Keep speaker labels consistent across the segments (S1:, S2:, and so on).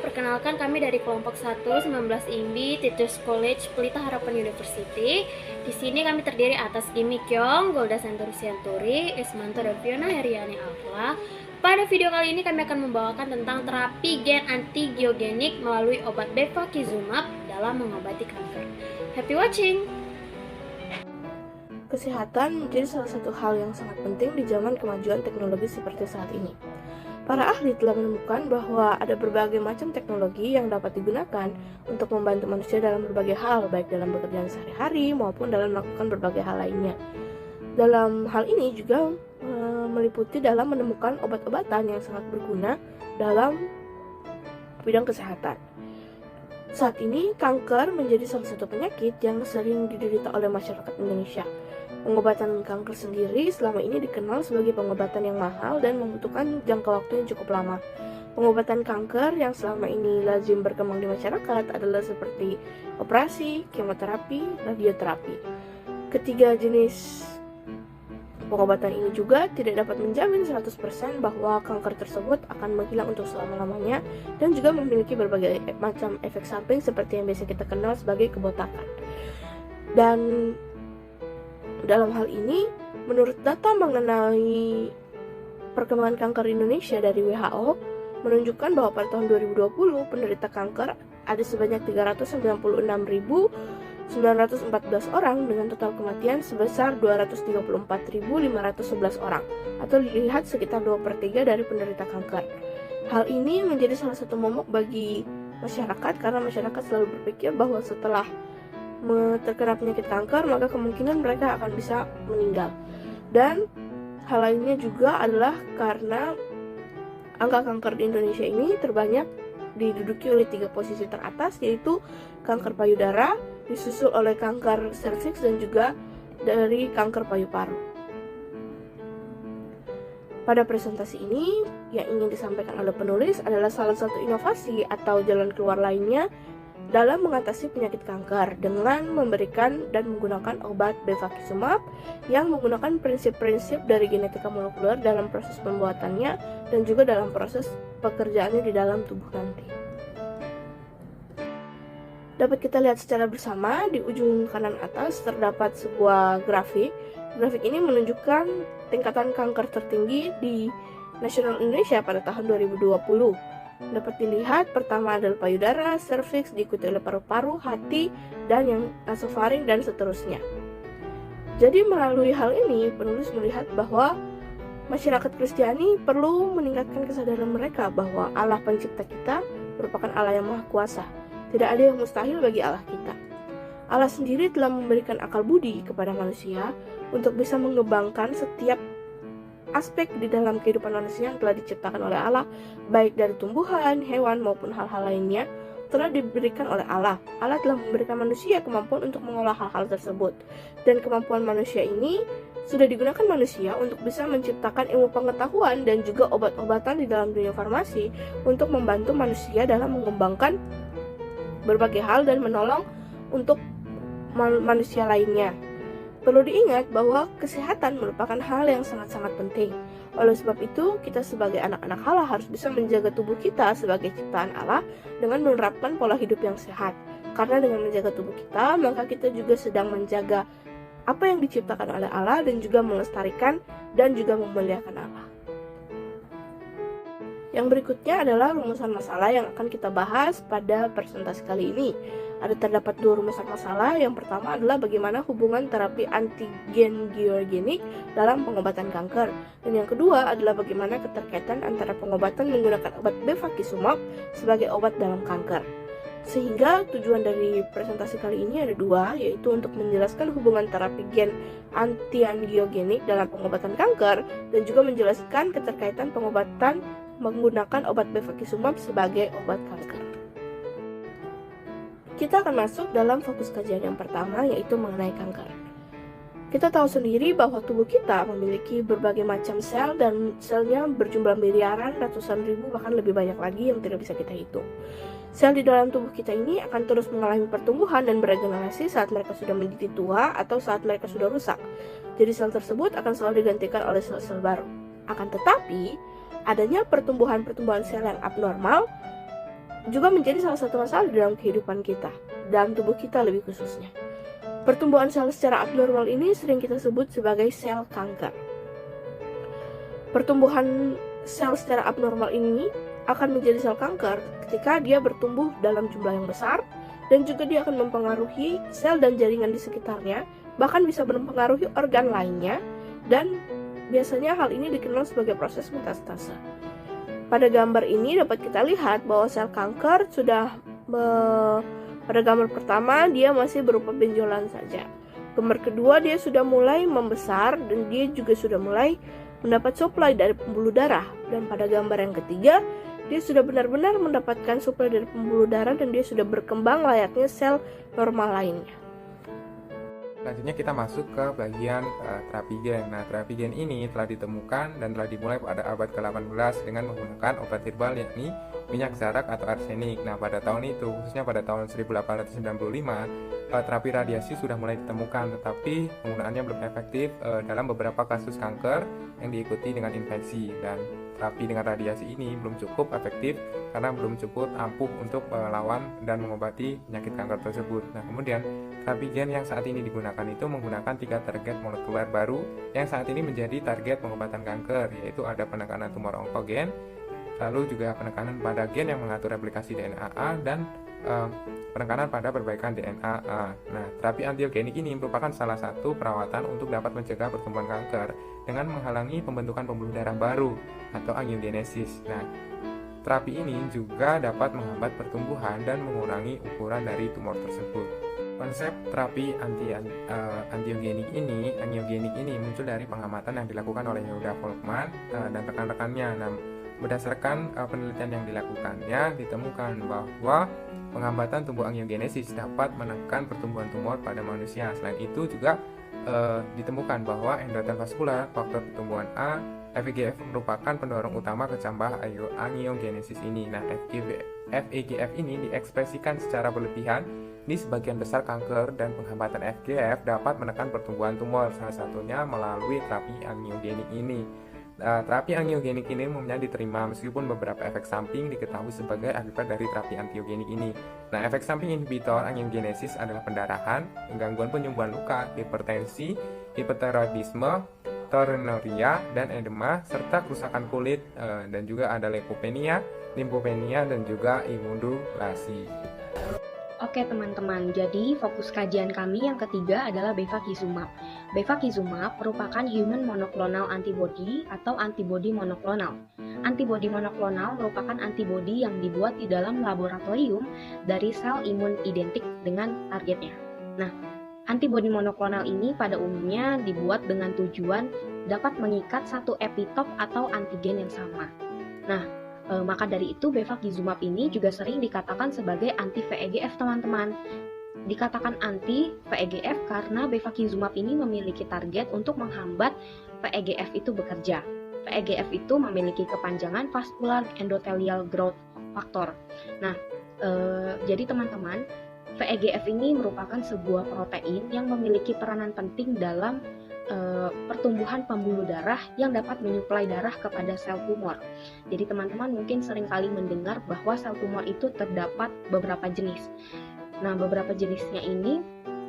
S1: perkenalkan kami dari kelompok 1, 19 IMBI, Teachers College, Pelita Harapan University. Di sini kami terdiri atas Imi Kyong, Golda Santuri Sianturi, Ismanto dan Fiona Heriani Alfa. Pada video kali ini kami akan membawakan tentang terapi gen anti-giogenik melalui obat bevacizumab dalam mengobati kanker. Happy watching!
S2: Kesehatan menjadi salah satu hal yang sangat penting di zaman kemajuan teknologi seperti saat ini. Para ahli telah menemukan bahwa ada berbagai macam teknologi yang dapat digunakan untuk membantu manusia dalam berbagai hal, baik dalam pekerjaan sehari-hari maupun dalam melakukan berbagai hal lainnya. Dalam hal ini juga meliputi dalam menemukan obat-obatan yang sangat berguna dalam bidang kesehatan. Saat ini, kanker menjadi salah satu penyakit yang sering diderita oleh masyarakat Indonesia. Pengobatan kanker sendiri selama ini dikenal sebagai pengobatan yang mahal dan membutuhkan jangka waktu yang cukup lama. Pengobatan kanker yang selama ini lazim berkembang di masyarakat adalah seperti operasi, kemoterapi, radioterapi. Ketiga jenis pengobatan ini juga tidak dapat menjamin 100% bahwa kanker tersebut akan menghilang untuk selama-lamanya dan juga memiliki berbagai macam efek samping seperti yang biasa kita kenal sebagai kebotakan. Dan dalam hal ini, menurut data mengenai perkembangan kanker Indonesia dari WHO, menunjukkan bahwa pada tahun 2020 penderita kanker ada sebanyak 396.914 orang dengan total kematian sebesar 234.511 orang, atau dilihat sekitar 2/3 dari penderita kanker. Hal ini menjadi salah satu momok bagi masyarakat karena masyarakat selalu berpikir bahwa setelah terkena penyakit kanker maka kemungkinan mereka akan bisa meninggal. Dan hal lainnya juga adalah karena angka kanker di Indonesia ini terbanyak diduduki oleh 3 posisi teratas, yaitu kanker payudara, disusul oleh kanker serviks dan juga dari kanker paru-paru. Pada presentasi ini yang ingin disampaikan oleh penulis adalah salah satu inovasi atau jalan keluar lainnya dalam mengatasi penyakit kanker dengan memberikan dan menggunakan obat bevacizumab yang menggunakan prinsip-prinsip dari genetika molekuler dalam proses pembuatannya dan juga dalam proses pekerjaannya di dalam tubuh nanti. Dapat kita lihat secara bersama di ujung kanan atas terdapat sebuah grafik. Grafik ini menunjukkan tingkatan kanker tertinggi di nasional Indonesia pada tahun 2020. Dapat dilihat pertama adalah payudara, serviks, diikuti oleh paru-paru, hati, dan yang nasofaring dan seterusnya. Jadi melalui hal ini, penulis melihat bahwa masyarakat Kristiani perlu meningkatkan kesadaran mereka bahwa Allah pencipta kita merupakan Allah yang maha kuasa. Tidak ada yang mustahil bagi Allah kita. Allah sendiri telah memberikan akal budi kepada manusia untuk bisa mengembangkan setiap aspek di dalam kehidupan manusia yang telah diciptakan oleh Allah, baik dari tumbuhan, hewan, maupun hal-hal lainnya, telah diberikan oleh Allah. Allah telah memberikan manusia kemampuan untuk mengolah hal-hal tersebut. Dan kemampuan manusia ini sudah digunakan manusia untuk bisa menciptakan ilmu pengetahuan dan juga obat-obatan di dalam dunia farmasi untuk membantu manusia dalam mengembangkan berbagai hal dan menolong untuk manusia lainnya. Perlu diingat bahwa kesehatan merupakan hal yang sangat-sangat penting. Oleh sebab itu, kita sebagai anak-anak Allah harus bisa menjaga tubuh kita sebagai ciptaan Allah dengan menerapkan pola hidup yang sehat. Karena dengan menjaga tubuh kita, maka kita juga sedang menjaga apa yang diciptakan oleh Allah dan juga melestarikan dan juga memuliakan Allah. Yang berikutnya adalah rumusan masalah yang akan kita bahas pada presentasi kali ini. Ada terdapat 2 rumusan masalah. Yang pertama adalah bagaimana hubungan terapi anti-giogenik dalam pengobatan kanker. Dan yang kedua adalah bagaimana keterkaitan antara pengobatan menggunakan obat bevacizumab sebagai obat dalam kanker. Sehingga tujuan dari presentasi kali ini ada 2, yaitu untuk menjelaskan hubungan terapi gen anti-giogenik dalam pengobatan kanker dan juga menjelaskan keterkaitan pengobatan menggunakan obat bevacizumab sebagai obat kanker. Kita akan masuk dalam fokus kajian yang pertama, yaitu mengenai kanker. Kita tahu sendiri bahwa tubuh kita memiliki berbagai macam sel dan selnya berjumlah miliaran, ratusan ribu, bahkan lebih banyak lagi yang tidak bisa kita hitung. Sel di dalam tubuh kita ini akan terus mengalami pertumbuhan dan beregenerasi saat mereka sudah menjadi tua atau saat mereka sudah rusak. Jadi sel tersebut akan selalu digantikan oleh sel-sel baru. Akan tetapi, adanya pertumbuhan-pertumbuhan sel yang abnormal juga menjadi salah satu masalah dalam kehidupan kita, dalam tubuh kita lebih khususnya. Pertumbuhan sel secara abnormal ini sering kita sebut sebagai sel kanker. Pertumbuhan sel secara abnormal ini akan menjadi sel kanker ketika dia bertumbuh dalam jumlah yang besar, dan juga dia akan mempengaruhi sel dan jaringan di sekitarnya, bahkan bisa mempengaruhi organ lainnya, dan biasanya hal ini dikenal sebagai proses metastase. Pada gambar ini dapat kita lihat bahwa sel kanker pada gambar pertama dia masih berupa benjolan saja. Gambar kedua dia sudah mulai membesar dan dia juga sudah mulai mendapat suplai dari pembuluh darah. Dan pada gambar yang ketiga dia sudah benar-benar mendapatkan suplai dari pembuluh darah dan dia sudah berkembang layaknya sel normal lainnya.
S3: Selanjutnya kita masuk ke bagian terapi gen. Nah, terapi gen ini telah ditemukan dan telah dimulai pada abad ke-18 dengan menggunakan obat herbal yakni minyak zarak atau arsenik. Nah, pada tahun itu, khususnya pada tahun 1895, terapi radiasi sudah mulai ditemukan, tetapi penggunaannya belum efektif dalam beberapa kasus kanker yang diikuti dengan infeksi. Dan terapi dengan radiasi ini belum cukup efektif karena belum cukup ampuh untuk melawan dan mengobati penyakit kanker tersebut. Nah, kemudian terapi gen yang saat ini digunakan itu menggunakan 3 target molekuler baru yang saat ini menjadi target pengobatan kanker, yaitu ada penekanan tumor onkogen, lalu juga penekanan pada gen yang mengatur replikasi DNA A, dan penekanan pada perbaikan DNA A. Nah, terapi antiogenik ini merupakan salah satu perawatan untuk dapat mencegah pertumbuhan kanker dengan menghalangi pembentukan pembuluh darah baru atau angiogenesis. Nah, terapi ini juga dapat menghambat pertumbuhan dan mengurangi ukuran dari tumor tersebut. Konsep terapi angiogenik ini muncul dari pengamatan yang dilakukan oleh Yehuda Volkmann dan rekan-rekannya. Nah, berdasarkan penelitian yang dilakukannya, ditemukan bahwa penghambatan tumbuh angiogenesis dapat menekan pertumbuhan tumor pada manusia. Selain itu juga ditemukan bahwa endotel vaskular, faktor pertumbuhan A, FEGF merupakan pendorong utama kecambah angiogenesis ini. Nah, FEGF ini diekspresikan secara berlebihan di sebagian besar kanker, dan penghambatan FGF dapat menekan pertumbuhan tumor, salah satunya melalui terapi angiogenik ini. Terapi angiogenik ini umumnya diterima meskipun beberapa efek samping diketahui sebagai akibat dari terapi angiogenik ini. Nah, efek samping inhibitor angiogenesis adalah pendarahan, gangguan penyembuhan luka, hipertensi, hipertiroidisme, taururia, dan edema, serta kerusakan kulit, dan juga ada leukopenia, limfopenia, dan juga imunodulasi.
S4: Oke teman-teman, jadi fokus kajian kami yang ketiga adalah bevakizumab. Bevakizumab merupakan human monoclonal antibody atau antibody monoklonal. Antibody monoklonal merupakan antibody yang dibuat di dalam laboratorium dari sel imun identik dengan targetnya. Nah, antibody monoklonal ini pada umumnya dibuat dengan tujuan dapat mengikat satu epitop atau antigen yang sama. Nah, maka dari itu bevakizumab ini juga sering dikatakan sebagai anti-VEGF teman-teman. Dikatakan anti-VEGF karena bevakizumab ini memiliki target untuk menghambat VEGF itu bekerja. VEGF itu memiliki kepanjangan vascular endothelial growth factor. Nah, jadi teman-teman, VEGF ini merupakan sebuah protein yang memiliki peranan penting dalam pertumbuhan pembuluh darah yang dapat menyuplai darah kepada sel tumor. Jadi teman-teman mungkin seringkali mendengar bahwa sel tumor itu terdapat beberapa jenis. Nah, beberapa jenisnya ini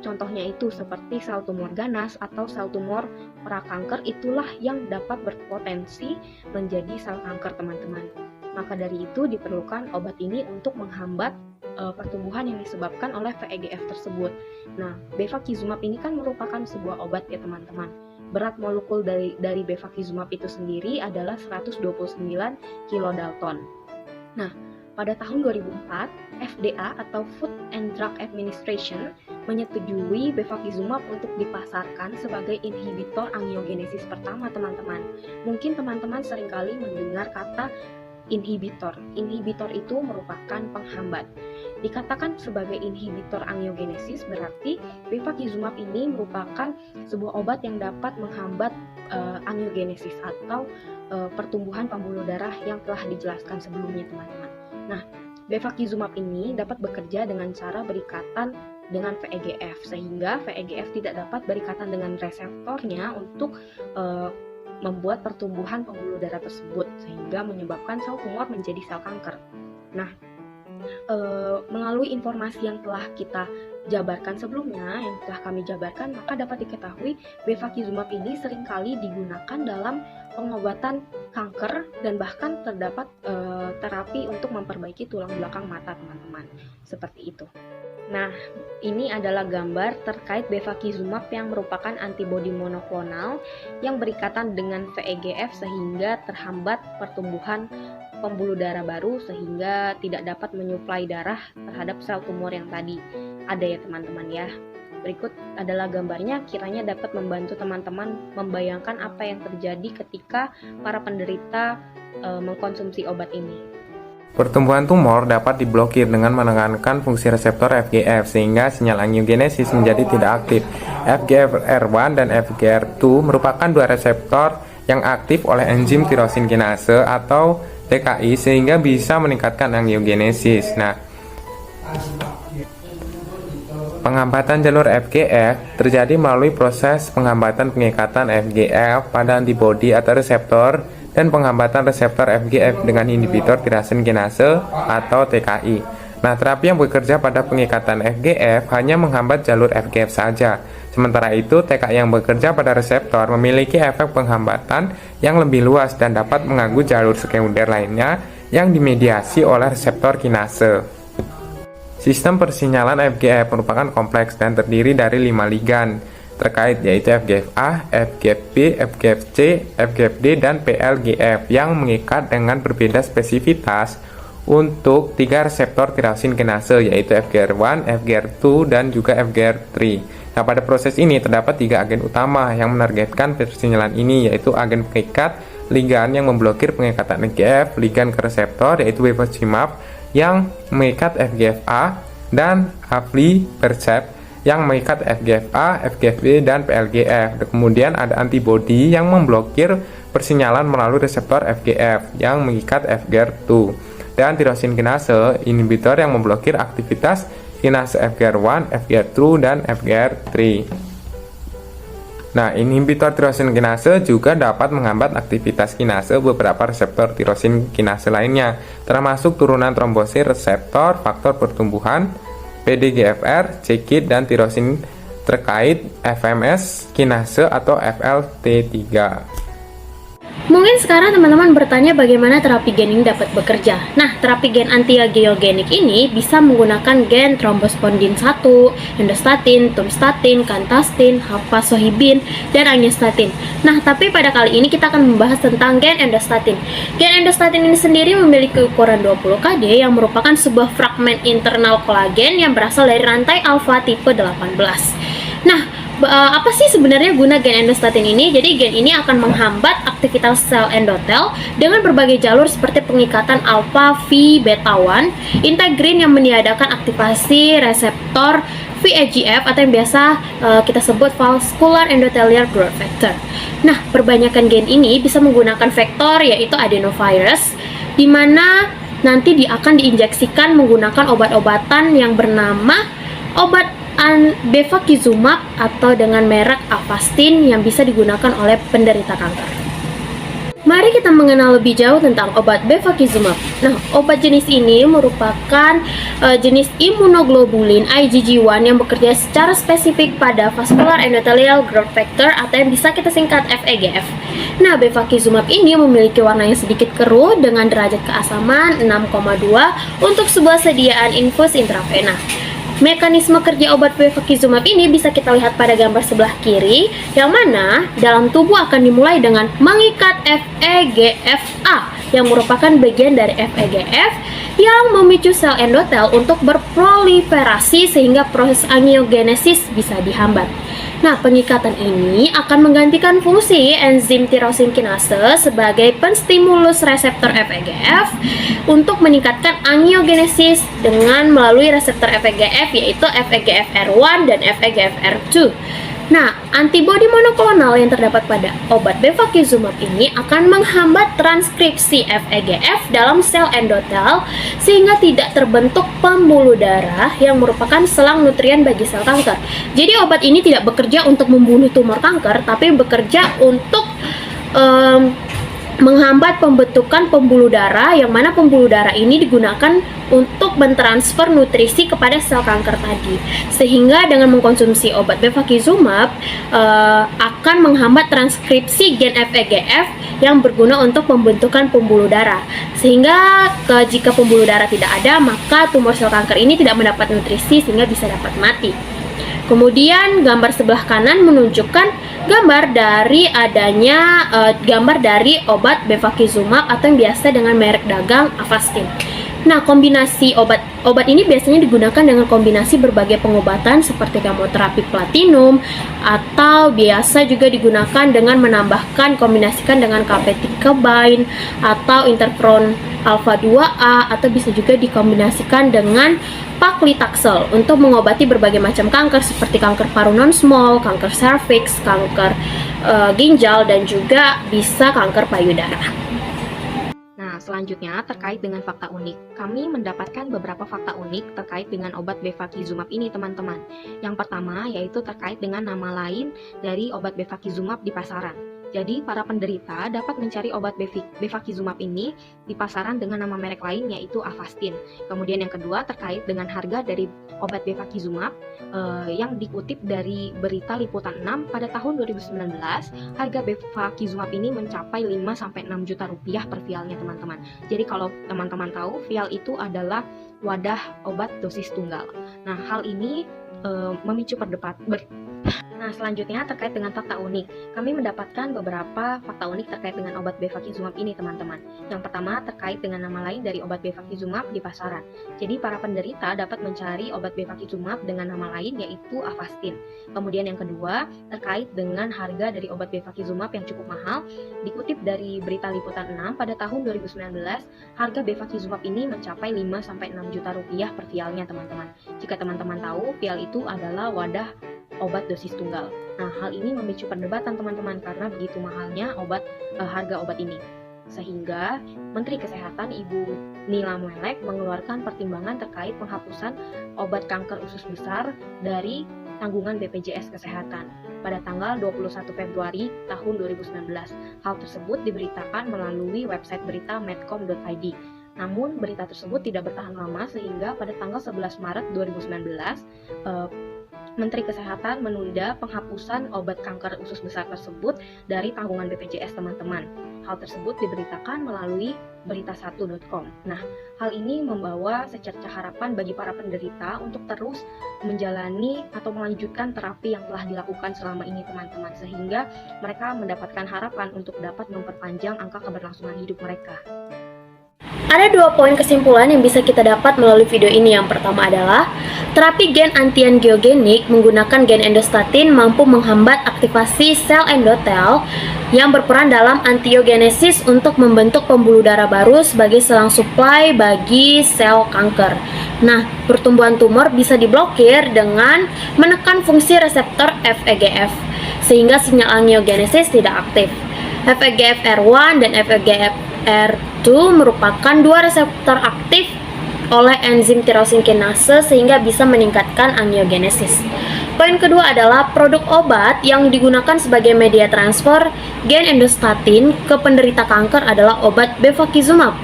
S4: contohnya itu seperti sel tumor ganas atau sel tumor prakanker, itulah yang dapat berpotensi menjadi sel kanker teman-teman. Maka dari itu diperlukan obat ini untuk menghambat pertumbuhan yang disebabkan oleh VEGF tersebut. Nah, bevakizumab ini kan merupakan sebuah obat ya teman-teman. Berat molekul dari bevakizumab itu sendiri adalah 129 kilodalton. Nah, pada tahun 2004, FDA atau Food and Drug Administration menyetujui bevakizumab untuk dipasarkan sebagai inhibitor angiogenesis pertama teman-teman. Mungkin teman-teman seringkali mendengar kata inhibitor. Inhibitor itu merupakan penghambat. Dikatakan sebagai inhibitor angiogenesis berarti bevakizumab ini merupakan sebuah obat yang dapat menghambat angiogenesis atau pertumbuhan pembuluh darah yang telah dijelaskan sebelumnya teman-teman. Nah, bevakizumab ini dapat bekerja dengan cara berikatan dengan VEGF sehingga VEGF tidak dapat berikatan dengan reseptornya untuk membuat pertumbuhan pembuluh darah tersebut sehingga menyebabkan sel tumor menjadi sel kanker. Nah, Melalui informasi yang telah kita jabarkan sebelumnya, yang telah kami jabarkan, maka dapat diketahui bevacizumab ini seringkali digunakan dalam pengobatan kanker dan bahkan terdapat terapi untuk memperbaiki tulang belakang mata, teman-teman. Seperti itu. Nah, ini adalah gambar terkait bevacizumab yang merupakan antibodi monoklonal yang berikatan dengan VEGF sehingga terhambat pertumbuhan pembuluh darah baru sehingga tidak dapat menyuplai darah terhadap sel tumor yang tadi ada ya teman-teman ya. Berikut adalah gambarnya, kiranya dapat membantu teman-teman membayangkan apa yang terjadi ketika para penderita mengkonsumsi obat ini.
S3: Pertumbuhan tumor dapat diblokir dengan menekankan fungsi reseptor FGF sehingga sinyal angiogenesis menjadi tidak aktif. FGFR1 dan FGFR2 merupakan dua reseptor yang aktif oleh enzim tirosin kinase atau TKI sehingga bisa meningkatkan angiogenesis. Nah, penghambatan jalur FGF terjadi melalui proses penghambatan pengikatan FGF pada antibodi atau reseptor dan penghambatan reseptor FGF dengan inhibitor tirasin kinase atau TKI. Nah, terapi yang bekerja pada pengikatan FGF hanya menghambat jalur FGF saja. Sementara itu, TKI yang bekerja pada reseptor memiliki efek penghambatan yang lebih luas dan dapat mengganggu jalur sekunder lainnya yang dimediasi oleh reseptor kinase. Sistem persinyalan FGF merupakan kompleks dan terdiri dari 5 ligan terkait, yaitu FGF-A, FGF-B, FGF-C, FGF-D, dan PLGF yang mengikat dengan berbeda spesifitas untuk 3 reseptor tirasin kinase, yaitu FGFR1, FGFR2, dan juga FGFR3. Nah, pada proses ini terdapat 3 agen utama yang menargetkan persinyalan ini, yaitu agen pengikat, ligan yang memblokir pengikatan FGF, ligan ke reseptor, yaitu bevacizumab yang mengikat FGF-A, dan aflibercept yang mengikat FGF-A, FGF-B, dan PLGF. Kemudian ada antibodi yang memblokir persinyalan melalui reseptor FGF yang mengikat FGFR2, dan tirosin kinase inhibitor yang memblokir aktivitas kinase FGFR1, FGFR2, dan FGFR3. Nah, inhibitor tirosin kinase juga dapat menghambat aktivitas kinase beberapa reseptor tirosin kinase lainnya, termasuk turunan trombosit reseptor, faktor pertumbuhan, PDGFR, c-KIT, dan tirosin terkait FMS kinase atau FLT3.
S1: Mungkin sekarang teman-teman bertanya bagaimana terapi gen ini dapat bekerja. Nah, terapi gen anti-angiogenik ini bisa menggunakan gen thrombospondin 1, endostatin, tumstatin, kantastin, hapasohibin, dan angiostatin. Nah, tapi pada kali ini kita akan membahas tentang gen endostatin. Gen endostatin ini sendiri memiliki ukuran 20 kD yang merupakan sebuah fragmen internal kolagen yang berasal dari rantai alfa tipe 18. Nah, apa sih sebenarnya guna gen endostatin ini? Jadi gen ini akan menghambat aktivitas sel endotel dengan berbagai jalur seperti pengikatan alfa V beta 1, integrin yang meniadakan aktivasi reseptor VEGF atau yang biasa kita sebut vascular endothelial growth factor. Nah, perbanyakan gen ini bisa menggunakan vektor yaitu adenovirus, di mana nanti akan diinjeksikan menggunakan obat-obatan yang bernama obat bevacizumab atau dengan merek Avastin yang bisa digunakan oleh penderita kanker. Mari kita mengenal lebih jauh tentang obat bevacizumab. Nah, obat jenis ini merupakan jenis imunoglobulin IgG1 yang bekerja secara spesifik pada vascular endothelial growth factor atau yang bisa kita singkat VEGF. Nah, bevacizumab ini memiliki warna yang sedikit keruh dengan derajat keasaman 6,2 untuk sebuah sediaan infus intravena. Mekanisme kerja obat bevacizumab ini bisa kita lihat pada gambar sebelah kiri, yang mana dalam tubuh akan dimulai dengan mengikat FEGF-A yang merupakan bagian dari FEGF yang memicu sel endotel untuk berproliferasi sehingga proses angiogenesis bisa dihambat. Nah, pengikatan ini akan menggantikan fungsi enzim tirosin kinase sebagai penstimulus reseptor FEGF untuk meningkatkan angiogenesis dengan melalui reseptor FEGF yaitu FEGFR1 dan FEGFR2. Nah, antibodi monoklonal yang terdapat pada obat bevacizumab ini akan menghambat transkripsi FEGF dalam sel endotel sehingga tidak terbentuk pembuluh darah yang merupakan selang nutrien bagi sel kanker. Jadi obat ini tidak bekerja untuk membunuh tumor kanker, tapi bekerja untuk menghambat pembentukan pembuluh darah, yang mana pembuluh darah ini digunakan untuk mentransfer nutrisi kepada sel kanker tadi. Sehingga dengan mengkonsumsi obat bevakizumab akan menghambat transkripsi gen FEGF yang berguna untuk pembentukan pembuluh darah. Sehingga jika pembuluh darah tidak ada, maka tumor sel kanker ini tidak mendapat nutrisi sehingga bisa dapat mati. Kemudian gambar sebelah kanan menunjukkan gambar dari obat bevakizumab atau yang biasa dengan merek dagang Avastin. Nah, kombinasi obat ini biasanya digunakan dengan kombinasi berbagai pengobatan seperti kemoterapi platinum, atau biasa juga digunakan dengan kombinasikan dengan capecitabine atau interferon alfa 2A, atau bisa juga dikombinasikan dengan paclitaxel untuk mengobati berbagai macam kanker seperti kanker paru non-small, kanker serviks, kanker ginjal, dan juga bisa kanker payudara.
S4: Nah, selanjutnya terkait dengan fakta unik. Kami mendapatkan beberapa fakta unik terkait dengan obat bevakizumab ini, teman-teman. Yang pertama yaitu terkait dengan nama lain dari obat bevakizumab di pasaran. Jadi, para penderita dapat mencari obat bevakizumab ini di pasaran dengan nama merek lain yaitu Avastin. Kemudian yang kedua terkait dengan harga dari obat bevakizumab yang dikutip dari berita Liputan 6 pada tahun 2019, harga bevakizumab ini mencapai 5-6 juta rupiah per vialnya, teman-teman. Jadi kalau teman-teman tahu, vial itu adalah wadah obat dosis tunggal. Nah, hal ini memicu Nah, selanjutnya terkait dengan fakta unik. Kami mendapatkan beberapa fakta unik terkait dengan obat bevakizumab ini, teman-teman. Yang pertama terkait dengan nama lain dari obat bevakizumab di pasaran. Jadi, para penderita dapat mencari obat bevakizumab dengan nama lain yaitu Avastin. Kemudian yang kedua terkait dengan harga dari obat bevakizumab yang cukup mahal. Dikutip dari berita Liputan 6 pada tahun 2019, harga bevakizumab ini mencapai 5-6 juta rupiah per vialnya, teman-teman. Jika teman-teman tahu, vial itu adalah wadah obat dosis tunggal. Nah, hal ini memicu perdebatan, teman-teman, karena begitu mahalnya harga obat ini. Sehingga Menteri Kesehatan Ibu Nila Muelek mengeluarkan pertimbangan terkait penghapusan obat kanker usus besar dari tanggungan BPJS Kesehatan pada tanggal 21 Februari tahun 2019. Hal tersebut diberitakan melalui website berita medcom.id. Namun, berita tersebut tidak bertahan lama sehingga pada tanggal 11 Maret 2019, Menteri Kesehatan menunda penghapusan obat kanker usus besar tersebut dari tanggungan BPJS, teman-teman. Hal tersebut diberitakan melalui berita1.com. Nah, hal ini membawa secercah harapan bagi para penderita untuk terus menjalani atau melanjutkan terapi yang telah dilakukan selama ini, teman-teman, sehingga mereka mendapatkan harapan untuk dapat memperpanjang angka keberlangsungan hidup mereka.
S1: Ada 2 poin kesimpulan yang bisa kita dapat melalui video ini. Yang pertama adalah terapi gen antiangiogenik menggunakan gen endostatin mampu menghambat aktivasi sel endotel yang berperan dalam angiogenesis untuk membentuk pembuluh darah baru sebagai selang suplai bagi sel kanker. Nah, pertumbuhan tumor bisa diblokir dengan menekan fungsi reseptor FEGF sehingga sinyal angiogenesis tidak aktif. FEGFR1 dan FEGFR2 merupakan 2 reseptor aktif oleh enzim tirosin kinase sehingga bisa meningkatkan angiogenesis. Poin kedua adalah produk obat yang digunakan sebagai media transfer gen endostatin ke penderita kanker adalah obat bevakizumab.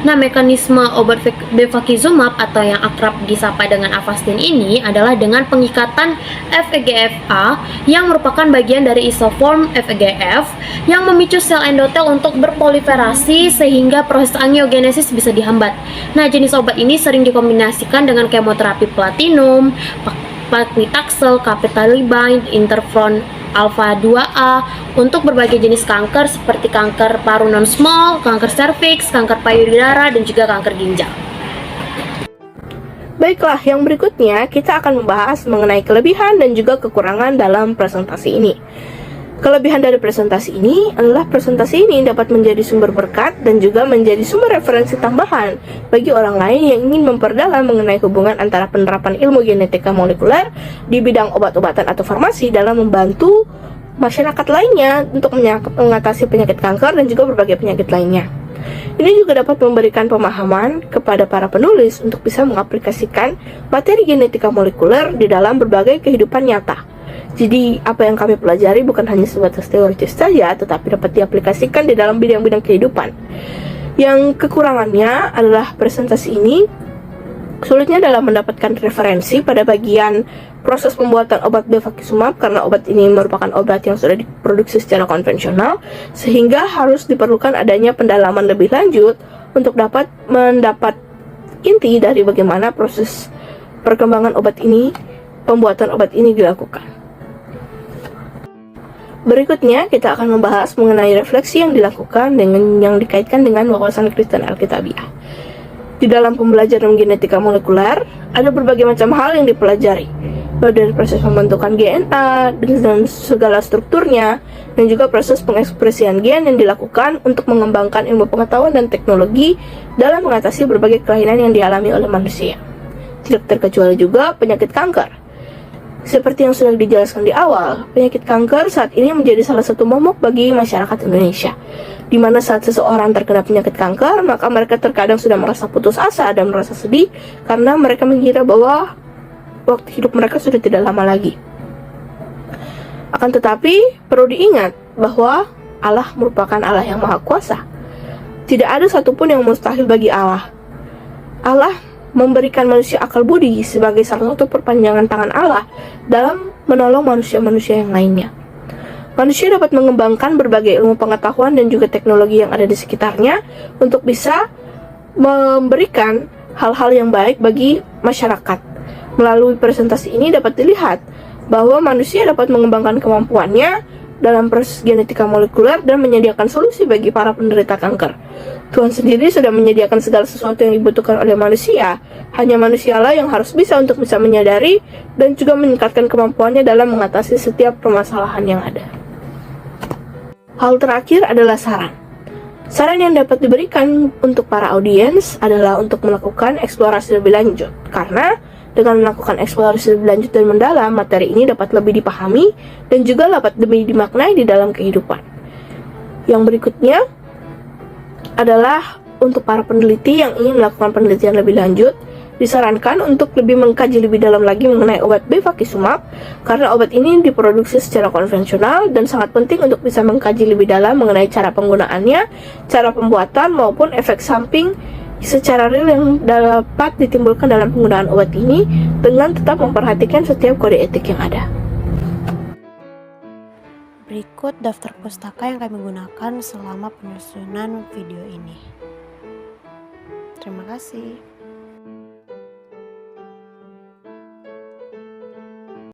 S1: Nah, mekanisme obat bevakizumab atau yang akrab disapa dengan Avastin ini adalah dengan pengikatan FEGFA yang merupakan bagian dari isoform FEGF yang memicu sel endotel untuk berproliferasi sehingga proses angiogenesis bisa dihambat. Nah, jenis obat ini sering dikombinasikan dengan kemoterapi platinum, paclitaxel, capecitabine, interferon alfa 2A untuk berbagai jenis kanker seperti kanker paru non-small, kanker serviks, kanker payudara, dan juga kanker ginjal.
S2: Baiklah, yang berikutnya kita akan membahas mengenai kelebihan dan juga kekurangan dalam presentasi ini. Kelebihan dari presentasi ini adalah presentasi ini dapat menjadi sumber berkat dan juga menjadi sumber referensi tambahan bagi orang lain yang ingin memperdalam mengenai hubungan antara penerapan ilmu genetika molekuler di bidang obat-obatan atau farmasi dalam membantu masyarakat lainnya untuk mengatasi penyakit kanker dan juga berbagai penyakit lainnya. Ini juga dapat memberikan pemahaman kepada para penulis untuk bisa mengaplikasikan materi genetika molekuler di dalam berbagai kehidupan nyata. Jadi apa yang kami pelajari bukan hanya sebatas teoritis saja, tetapi dapat diaplikasikan di dalam bidang-bidang kehidupan. Yang kekurangannya adalah presentasi ini sulitnya dalam mendapatkan referensi pada bagian proses pembuatan obat bevakizumab karena obat ini merupakan obat yang sudah diproduksi secara konvensional, sehingga harus diperlukan adanya pendalaman lebih lanjut untuk dapat mendapat inti dari bagaimana proses perkembangan obat ini, pembuatan obat ini dilakukan. Berikutnya kita akan membahas mengenai refleksi yang dilakukan dengan yang dikaitkan dengan wawasan Kristen Alkitabiah. Di dalam pembelajaran genetika molekuler, ada berbagai macam hal yang dipelajari, mulai dari proses pembentukan DNA dengan segala strukturnya, dan juga proses pengekspresian gen yang dilakukan untuk mengembangkan ilmu pengetahuan dan teknologi dalam mengatasi berbagai kelainan yang dialami oleh manusia. Tidak terkecuali juga penyakit kanker. Seperti yang sudah dijelaskan di awal, penyakit kanker saat ini menjadi salah satu momok bagi masyarakat Indonesia, di mana saat seseorang terkena penyakit kanker, maka mereka terkadang sudah merasa putus asa dan merasa sedih karena mereka mengira bahwa waktu hidup mereka sudah tidak lama lagi. Akan tetapi, perlu diingat bahwa Allah merupakan Allah yang Maha Kuasa. Tidak ada satupun yang mustahil bagi Allah. Allah memberikan manusia akal budi sebagai salah satu perpanjangan tangan Allah dalam menolong manusia-manusia yang lainnya. Manusia dapat mengembangkan berbagai ilmu pengetahuan dan juga teknologi yang ada di sekitarnya untuk bisa memberikan hal-hal yang baik bagi masyarakat. Melalui presentasi ini dapat dilihat bahwa manusia dapat mengembangkan kemampuannya dalam proses genetika molekuler dan menyediakan solusi bagi para penderita kanker. Tuhan sendiri sudah menyediakan segala sesuatu yang dibutuhkan oleh manusia. Hanya manusialah yang harus bisa untuk bisa menyadari dan juga meningkatkan kemampuannya dalam mengatasi setiap permasalahan yang ada. Hal terakhir adalah saran. Saran yang dapat diberikan untuk para audiens adalah untuk melakukan eksplorasi lebih lanjut, karena dengan melakukan eksplorasi lebih lanjut dan mendalam, materi ini dapat lebih dipahami dan juga dapat lebih dimaknai di dalam kehidupan. Yang berikutnya adalah untuk para peneliti yang ingin melakukan penelitian lebih lanjut, disarankan untuk lebih mengkaji lebih dalam lagi mengenai obat bevakizumab, karena obat ini diproduksi secara konvensional dan sangat penting untuk bisa mengkaji lebih dalam mengenai cara penggunaannya, cara pembuatan maupun efek samping secara real yang dapat ditimbulkan dalam penggunaan obat ini dengan tetap memperhatikan setiap kode etik yang ada.
S5: Berikut daftar pustaka yang kami gunakan selama penyusunan video ini. Terima kasih.